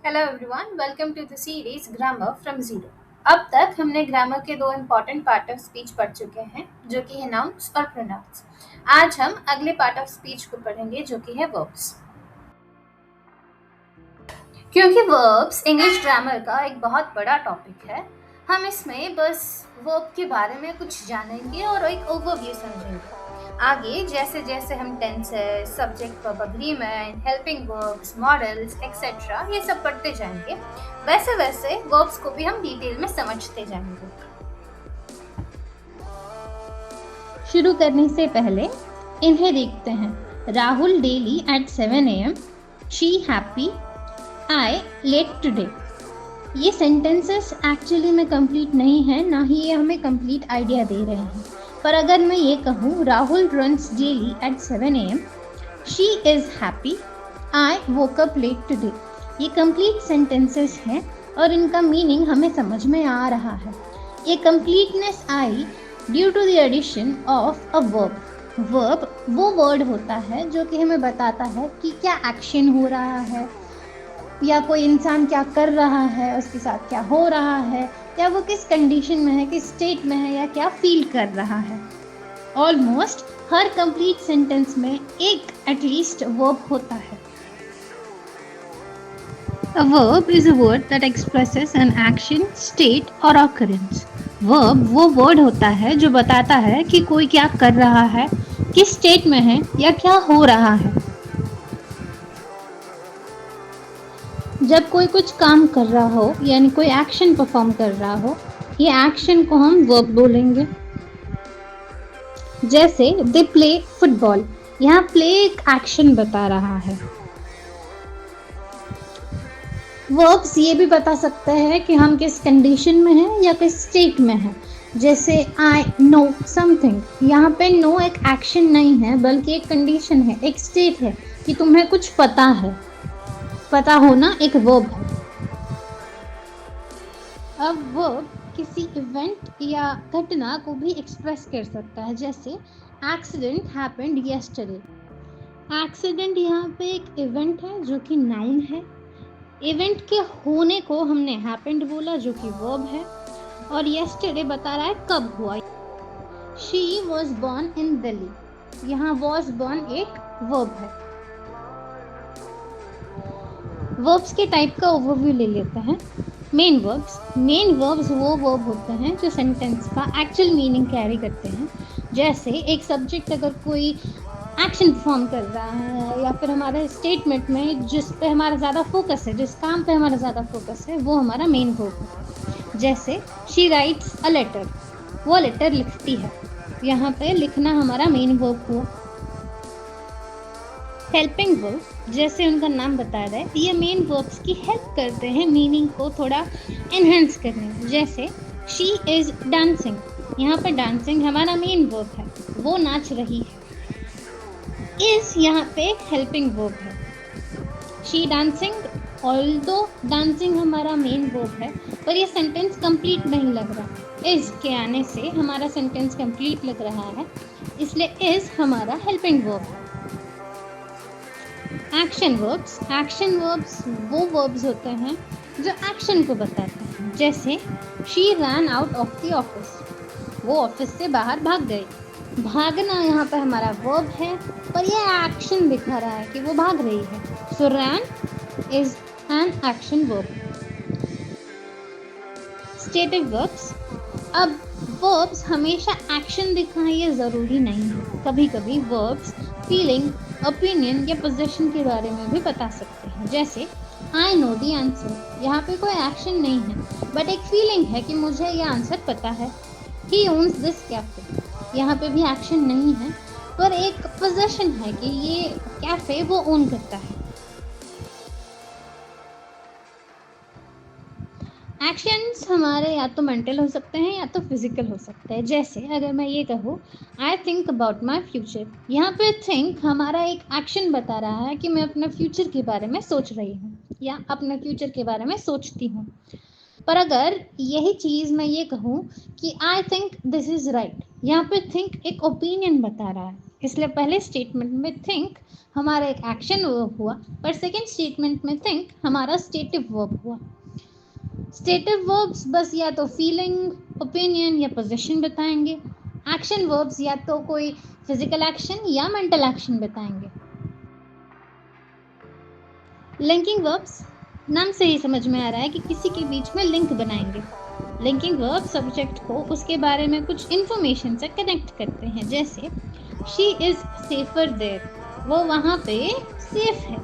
Hello everyone, welcome to the series grammar from zero. अब तक हमने ग्रामर के दो इम्पॉर्टेंट पार्ट ऑफ स्पीच पढ़ चुके हैं, जो कि है नाउन्स और प्रोनाउंस। आज हम अगले पार्ट ऑफ स्पीच को पढ़ेंगे, जो कि है वर्ब्स। क्योंकि वर्ब्स इंग्लिश ग्रामर का एक बहुत बड़ा टॉपिक है, हम इसमें बस वर्ब के बारे में कुछ जानेंगे और एक ओवरव्यू समझेंगे। आगे जैसे जैसे हम tenses, subject verb agreement, helping verbs, models etcetera ये सब पढ़ते जाएंगे, वैसे वैसे वर्ब्स को भी हम डिटेल में समझते जाएंगे। शुरू करने से पहले इन्हें देखते हैं। Rahul daily at 7 AM, she happy, I late today. ये सेंटेंसेस एक्चुअली में कंप्लीट नहीं है, ना ही ये हमें कंप्लीट आइडिया दे रहे हैं। पर अगर मैं ये कहूँ Rahul runs daily at 7 AM, she is happy, I woke up late today, ये कंप्लीट सेंटेंसेस हैं और इनका मीनिंग हमें समझ में आ रहा है। ये कंप्लीटनेस आई due to the addition of a verb. Verb वो वर्ड होता है जो कि हमें बताता है कि क्या एक्शन हो रहा है, या कोई इंसान क्या कर रहा है, उसके साथ क्या हो रहा है, या वो किस कंडीशन में है, किस स्टेट में है, या क्या फील कर रहा है। ऑलमोस्ट हर कंप्लीट सेंटेंस में एक एटलीस्ट वर्ब होता है। A verb is a word that expresses an action, state or occurrence. Verb वो वर्ड होता है जो बताता है कि कोई क्या कर रहा है, किस स्टेट में है, या क्या हो रहा है। जब कोई कुछ काम कर रहा हो, यानी कोई एक्शन परफॉर्म कर रहा हो, ये एक्शन को हम वर्ब बोलेंगे। जैसे दे प्ले फुटबॉल, यहाँ प्ले एक एक्शन बता रहा है। वर्ब्स ये भी बता सकते हैं कि हम किस कंडीशन में हैं या किस स्टेट में हैं। जैसे आई नो समथिंग, यहाँ पे नो एक एक्शन नहीं है, बल्कि एक कंडीशन है, एक स्टेट है कि तुम्हें कुछ पता है। पता होना एक वर्ब है। अब वर्ब किसी इवेंट या घटना को भी एक्सप्रेस कर सकता है। जैसे एक्सीडेंट हैपेंड यस्टरडे। एक्सीडेंट यहाँ पे एक इवेंट है जो कि नाउन है। इवेंट के होने को हमने हैपेंड बोला, जो कि वर्ब है, और यस्टरडे बता रहा है कब हुआ। She was born in Delhi, यहाँ वॉज बॉर्न एक वर्ब है। वर्ब्स के टाइप का ओवरव्यू ले लेते हैं। मेन वर्ब्स वो वर्ब होते हैं जो सेंटेंस का एक्चुअल मीनिंग कैरी करते हैं। जैसे एक सब्जेक्ट अगर कोई एक्शन परफॉर्म कर रहा है, या फिर हमारे स्टेटमेंट में जिस पे हमारा ज़्यादा फोकस है, जिस काम पे हमारा ज़्यादा फोकस है, वो हमारा मेन वर्ब है। जैसे शी राइट्स अ लेटर, वो लेटर लिखती है, यहाँ पे लिखना हमारा मेन वर्ब हुआ। हेल्पिंग वर्ब, जैसे उनका नाम बता रहा है, ये मेन वर्ब्स की हेल्प करते हैं मीनिंग को थोड़ा एनहेंस करने में। जैसे शी इज डांसिंग, यहाँ पे डांसिंग हमारा मेन वर्ब है, वो नाच रही है। इज यहाँ पे एक हेल्पिंग वर्ब है। शी डांसिंग, ऑल्दो डांसिंग हमारा मेन वर्ब है, पर ये सेंटेंस कंप्लीट नहीं लग रहा। इज के आने से हमारा सेंटेंस कंप्लीट लग रहा है, इसलिए इज हमारा हेल्पिंग वर्ब है। एक्शन वर्ब्स वो वर्ब्स होते हैं जो एक्शन को बताते हैं। जैसे she ran out of the office, वो ऑफिस से बाहर भाग गई। भागना यहाँ पर हमारा वर्ब है, पर यह एक्शन दिखा रहा है कि वो भाग रही है। So ran is an action verb. Stative verbs, अब वर्ब्स हमेशा एक्शन दिखाएं ये ज़रूरी नहीं है। कभी कभी वर्ब्स फीलिंग, ओपिनियन या पोजीशन के बारे में भी बता सकते हैं। जैसे आई नो द आंसर, यहाँ पे कोई एक्शन नहीं है, बट एक फीलिंग है कि मुझे ये आंसर पता है। ही ओन्स दिस कैफे, यहाँ पे भी एक्शन नहीं है, पर एक पोजीशन है कि ये कैफे वो ओन करता है। एक्शंस हमारे या तो मेंटल हो सकते हैं या तो फिजिकल हो सकते हैं। जैसे अगर मैं ये कहूँ I think about my future, यहाँ पे थिंक हमारा एक एक्शन बता रहा है कि मैं अपने फ्यूचर के बारे में सोच रही हूँ या अपने फ्यूचर के बारे में सोचती हूँ। पर अगर यही चीज़ मैं ये कहूँ कि I think this is right, यहाँ पे थिंक एक ओपिनियन बता रहा है इसलिए पहले स्टेटमेंट में थिंक हमारा एक एक्शन वर्ब हुआ, पर सेकेंड स्टेटमेंट में थिंक हमारा स्टेटिव वर्ब हुआ। स्टेटिव वर्ब्स बस या तो फीलिंग, ओपिनियन या पोजीशन बताएंगे। एक्शन वर्ब्स या तो कोई फिजिकल एक्शन या मेंटल एक्शन बताएंगे। लिंकिंग वर्ब्स, नाम से ही समझ में आ रहा है कि किसी के बीच में लिंक बनाएंगे। लिंकिंग वर्ब सब्जेक्ट को उसके बारे में कुछ इन्फॉर्मेशन से कनेक्ट करते हैं, जैसे शी इज सेफर देयर, वो वहाँ पे सेफ है।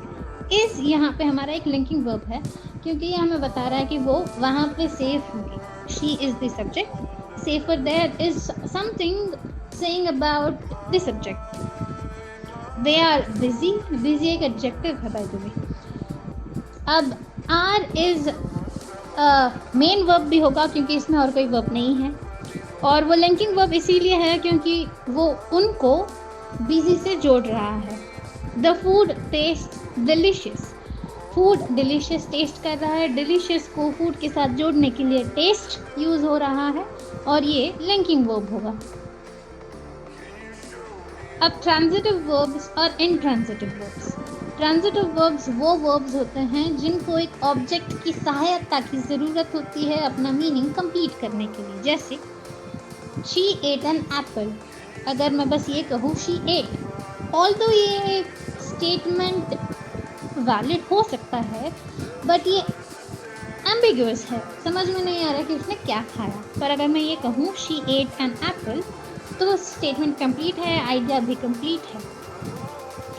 इस यहाँ पे हमारा एक लिंकिंग वर्ब है, क्योंकि ये हमें बता रहा है कि वो वहाँ पे सेफ होगी। She is the subject, safer there is something saying about the subject. They are busy, busy एक एडजेक्टिव है बाय द वे। अब आर इज मेन वर्ब भी होगा क्योंकि इसमें और कोई वर्ब नहीं है, और वो लिंकिंग वर्ब इसीलिए है क्योंकि वो उनको बिजी से जोड़ रहा है। The food taste delicious, food delicious taste कर रहा है, डिलीशियस को फूड के साथ जोड़ने के लिए टेस्ट यूज हो रहा है, और ये लिंकिंग वर्ब होगा। अब ट्रांजिटिव वर्ब्स और इनट्रांजिटिव वर्ब्स। ट्रांजिटिव वर्ब्स वो वर्ब्स होते हैं जिनको एक ऑब्जेक्ट की सहायता की ज़रूरत होती है अपना मीनिंग कंप्लीट करने के लिए, जैसे शी एट एन एप्पल। अगर मैं बस ये कहूँ शी एट, ऑल्दो ये स्टेटमेंट वैलिड हो सकता है, बट ये एम्बिगुअस है, समझ में नहीं आ रहा कि उसने क्या खाया। पर अगर मैं ये कहूँ शी एट एन एप्पल, तो स्टेटमेंट कंप्लीट है, आइडिया भी कंप्लीट है।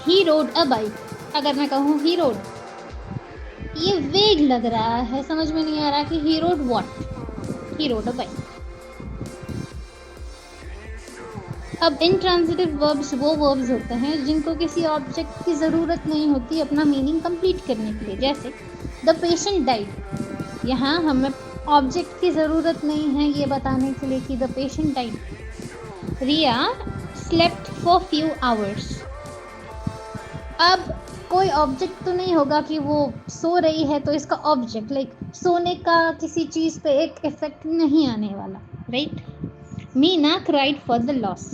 ही रोड अ बाइक, अगर मैं कहूँ ही रोड, ये वेग लग रहा है, समझ में नहीं आ रहा कि he rode what, he rode a bike. अब इनट्रांजिटिव वर्ब्स वो वर्ब्स होते हैं जिनको किसी ऑब्जेक्ट की ज़रूरत नहीं होती अपना मीनिंग कंप्लीट करने के लिए, जैसे द पेशेंट डाइड। यहाँ हमें ऑब्जेक्ट की ज़रूरत नहीं है ये बताने के लिए कि the patient died. Riya slept for few hours. अब कोई ऑब्जेक्ट तो नहीं होगा कि वो सो रही है, तो इसका ऑब्जेक्ट लाइक सोने का किसी चीज़ पे एक इफेक्ट नहीं आने वाला, right. Meena cried for the loss.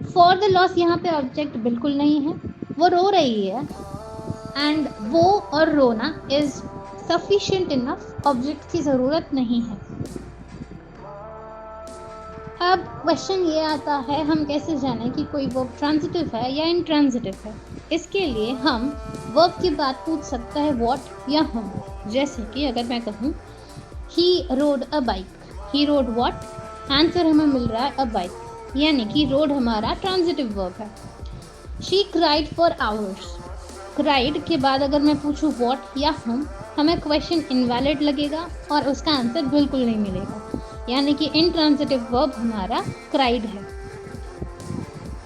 For the loss यहाँ पे ऑब्जेक्ट बिल्कुल नहीं है, वो रो रही है, एंड वो और रोना इज सफिशिएंट इनफ, ऑब्जेक्ट की ज़रूरत नहीं है। अब क्वेश्चन ये आता है हम कैसे जानें कि कोई वर्ब ट्रांजिटिव है या इनट्रांजिटिव है। इसके लिए हम वर्ब की बात पूछ सकते हैं व्हाट या हम। जैसे कि अगर मैं कहूँ he rode a bike, he rode what, answer हमें मिल रहा है अ बाइक, यानी कि रोड हमारा ट्रांजिटिव वर्ब है। She cried for hours, cried के बाद अगर मैं पूछूँ व्हाट या हम, हमें क्वेश्चन इनवैलिड लगेगा और उसका आंसर बिल्कुल नहीं मिलेगा, यानी कि इनट्रांजिटिव वर्ब हमारा क्राइड है।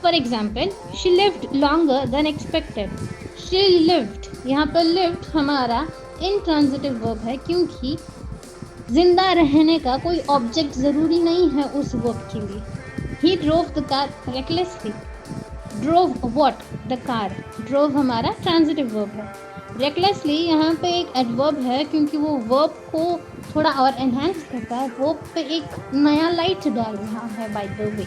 For example, she lived longer than expected. She lived, यहाँ पर लिव्ड हमारा इनट्रांजिटिव वर्ब है क्योंकि जिंदा रहने का कोई ऑब्जेक्ट ज़रूरी नहीं है उस वर्ब के लिए। He drove the car recklessly. Drove what, the car, drove हमारा ट्रांजिटिव वर्ब है। रेकलेसली यहाँ पे एक एडवर्ब है क्योंकि वो वर्ब को थोड़ा और एनहांस करता है, वर्ब पे एक नया लाइट डाल रहा है by the way.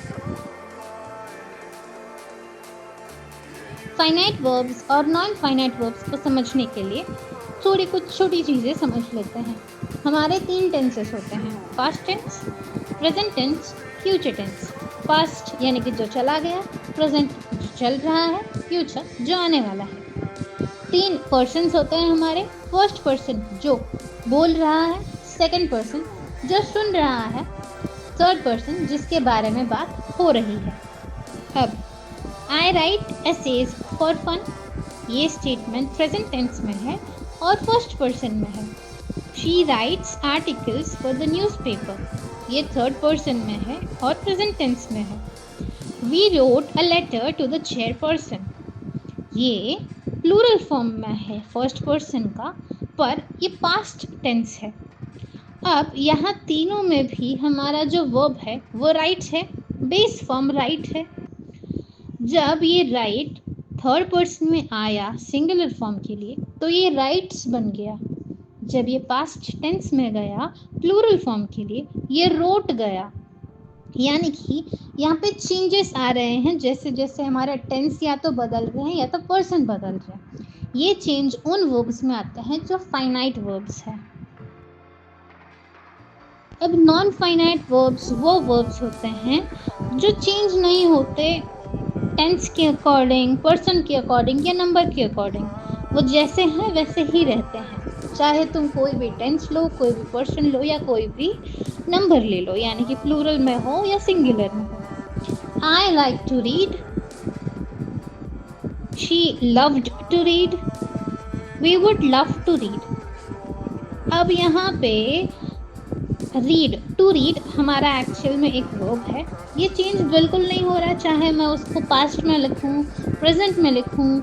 Finite verbs और नॉन फाइनाइट वर्ब्स को समझने के लिए थोड़ी कुछ छोटी चीज़ें समझ लेते हैं। हमारे 3 टेंसेस होते हैं, past tense, present tense, future tense. Past यानी कि जो चला गया, प्रेजेंट जो चल रहा है, फ्यूचर जो आने वाला है। 3 पर्सन्स होते हैं हमारे, फर्स्ट पर्सन जो बोल रहा है, सेकंड पर्सन जो सुन रहा है, थर्ड पर्सन जिसके बारे में बात हो रही है। अब I write essays for fun, ये स्टेटमेंट प्रेजेंट टेंस में है और फर्स्ट पर्सन में है। She writes articles for the newspaper, ये थर्ड पर्सन में है और प्रेजेंट टेंस में है। We wrote a letter to the chairperson, ये प्लूरल फॉर्म में है फर्स्ट पर्सन का, पर ये पास्ट टेंस है। अब यहाँ तीनों में भी हमारा जो वर्ब है वो राइट है, बेस फॉर्म राइट है। जब ये राइट थर्ड पर्सन में आया सिंगुलर फॉर्म के लिए तो ये राइट्स बन गया। जब ये पास्ट टेंस में गया प्लूरल फॉर्म के लिए ये रोट गया। यानी कि यहाँ पे चेंजेस आ रहे हैं, जैसे जैसे हमारा टेंस या तो बदल रहे हैं या तो पर्सन बदल रहे हैं। ये चेंज उन वर्ब्स में आते हैं जो फाइनाइट वर्ब्स है। अब नॉन फाइनाइट वर्ब्स वो वर्ब्स होते हैं जो चेंज नहीं होते टेंस के अकॉर्डिंग, पर्सन के अकॉर्डिंग या नंबर के अकॉर्डिंग। वो जैसे हैं वैसे ही रहते हैं, चाहे तुम कोई भी टेंस लो, कोई भी पर्सन लो या कोई भी नंबर ले लो, यानी कि प्लूरल में हो या सिंगुलर में हो। I like to read, she loved to read, we would love to read. अब यहाँ पे रीड, टू रीड हमारा एक्चुअल में एक वर्ब है। ये चेंज बिल्कुल नहीं हो रहा, चाहे मैं उसको पास्ट में लिखूं, प्रेजेंट में लिखूं,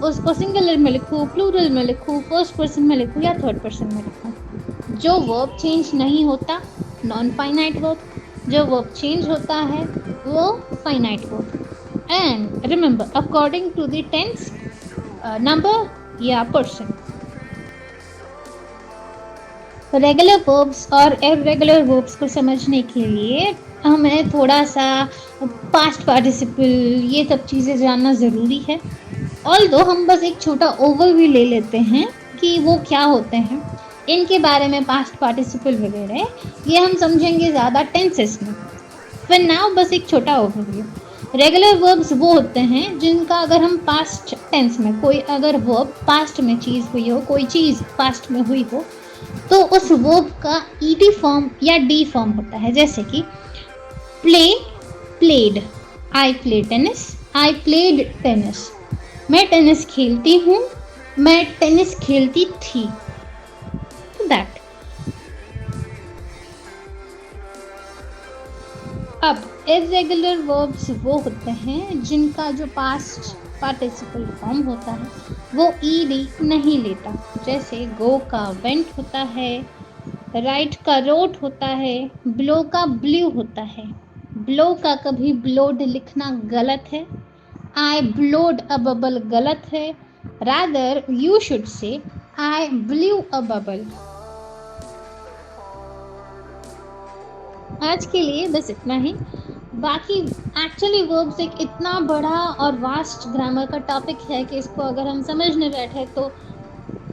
उसको सिंगुलर में लिखूं, प्लूरल में लिखूं, फर्स्ट पर्सन में लिखूं या थर्ड पर्सन में लिखूं। जो वर्ब चेंज नहीं होता नॉन फाइनाइट वर्ब, जो वर्ब चेंज होता है वो finite verb. And remember, according to the tense, number या पर्सन। रेगुलर वर्ब्स और इर्रेगुलर वर्ब्स को समझने के लिए हमें थोड़ा सा पास्ट पार्टिसिपल, ये सब चीज़ें जानना ज़रूरी है। ऑल्दो हम बस एक छोटा ओवरव्यू ले लेते हैं कि वो क्या होते हैं, इनके बारे में पास्ट पार्टिसिपल वगैरह ये हम समझेंगे ज़्यादा टेंसेस में। फिर नाउ बस एक छोटा ओवरव्यू। रेगुलर वर्ब्स वो होते हैं जिनका अगर हम पास्ट टेंस में, कोई अगर वर्ब पास्ट में चीज़ हुई हो, कोई चीज़ पास्ट में हुई हो, तो उस वर्ब का ईडी फॉर्म या डी फॉर्म होता है। जैसे कि play, played, I play tennis, I played tennis. मैं टेनिस खेलती हूँ, मैं टेनिस खेलती थी। दैट। अब इर्रेगुलर वर्ब्स वो होते हैं जिनका जो पास्ट पार्टिसिपल फॉर्म होता है वो ईडी नहीं लेता। जैसे गो का वेंट होता है, राइट का रोट होता है, ब्लो का ब्लू होता है। ब्लो का कभी ब्लोड लिखना गलत है, आई ब्लोड अ बबल गलत है, rather you should say I blue a bubble. आज के लिए बस इतना ही। बाकी एक्चुअली वर्ब्स एक इतना बड़ा और वास्ट ग्रामर का टॉपिक है कि इसको अगर हम समझने बैठे तो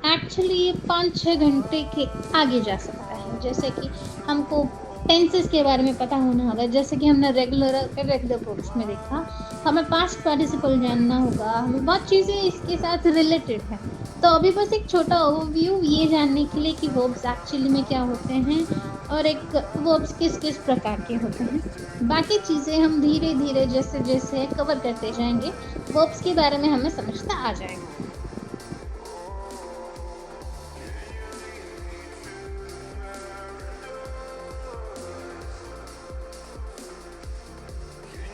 एक्चुअली 5-6 घंटे के आगे जा सकता है। जैसे कि हमको टेंसेस के बारे में पता होना होगा, जैसे कि हमने रेगुलर इर्रेगुलर वर्ब्स में देखा, हमें पास्ट पार्टिसिपल जानना होगा, हमें बहुत चीज़ें इसके साथ रिलेटेड है। तो अभी बस एक छोटा ओवरव्यू ये जानने के लिए कि वर्ब्स एक्चुअली में क्या होते हैं और एक वर्ब्स किस किस प्रकार के होते हैं। बाकी चीज़ें हम धीरे धीरे जैसे जैसे कवर करते जाएंगे, वर्ब्स के बारे में हमें समझता आ जाएगा।